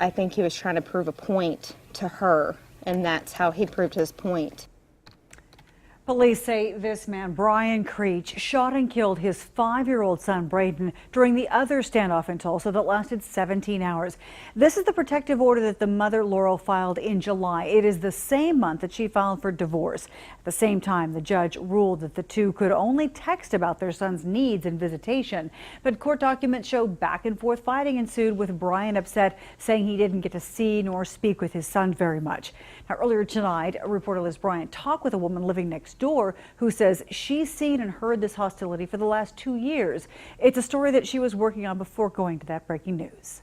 I think he was trying to prove a point to her, and that's how he proved his point. Police say this man, Brian Creech, shot and killed his 5-year-old son, Braden, during the other standoff in Tulsa that lasted 17 hours. This is the protective order that the mother, Laurel, filed in July. It is the same month that she filed for divorce. At the same time, the judge ruled that the two could only text about their son's needs and visitation. But court documents show back and forth fighting ensued, with Brian upset, saying he didn't get to see nor speak with his son very much. Now, earlier tonight, reporter Liz Bryant talked with a woman living next door who says she's seen and heard this hostility for the last 2 years. It's a story that she was working on before going to that breaking news.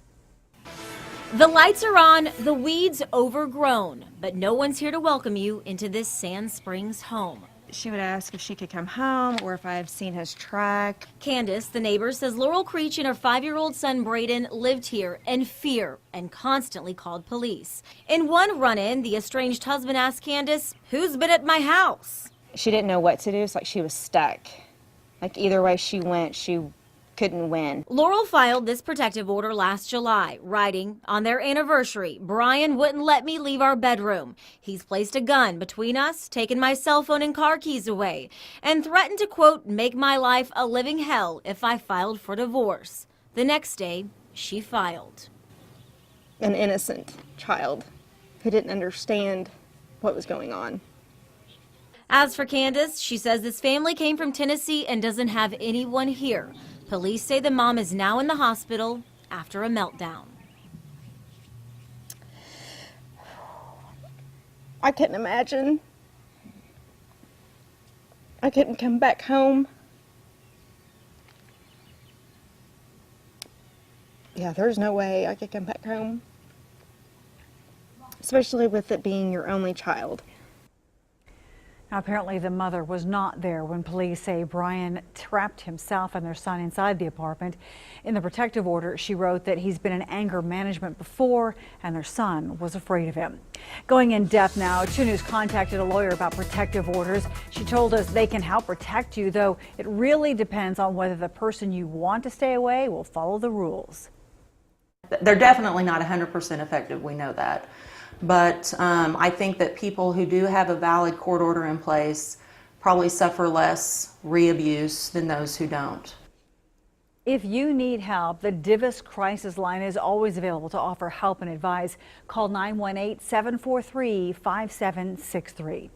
The lights are on, the weeds overgrown, but no one's here to welcome you into this Sand Springs home. She would ask if she could come home or if I have seen his truck. Candace, the neighbor, says Laurel Creech and her 5-year-old son Braden lived here in fear and constantly called police. In one run-in, the estranged husband asked Candace, "Who's been at my house?" She didn't know what to do. It's like she was stuck. Like either way she went, she couldn't win. Laurel filed this protective order last July, writing, "On their anniversary, Brian wouldn't let me leave our bedroom. He's placed a gun between us, taken my cell phone and car keys away, and threatened to, quote, make my life a living hell if I filed for divorce." The next day, she filed. An innocent child who didn't understand what was going on. As for Candace, she says this family came from Tennessee and doesn't have anyone here. Police say the mom is now in the hospital after a meltdown. I couldn't imagine. I couldn't come back home. Yeah, there's no way I could come back home. Especially with it being your only child. Now, apparently the mother was not there when police say Brian trapped himself and their son inside the apartment. In the protective order, she wrote that he's been in anger management before and their son was afraid of him. Going in depth now, 2 News contacted a lawyer about protective orders. She told us they can help protect you, though it really depends on whether the person you want to stay away will follow the rules. They're definitely not 100% effective, we know that. But I think that people who do have a valid court order in place probably suffer less re-abuse than those who don't. If you need help, the Divis Crisis Line is always available to offer help and advice. Call 918-743-5763.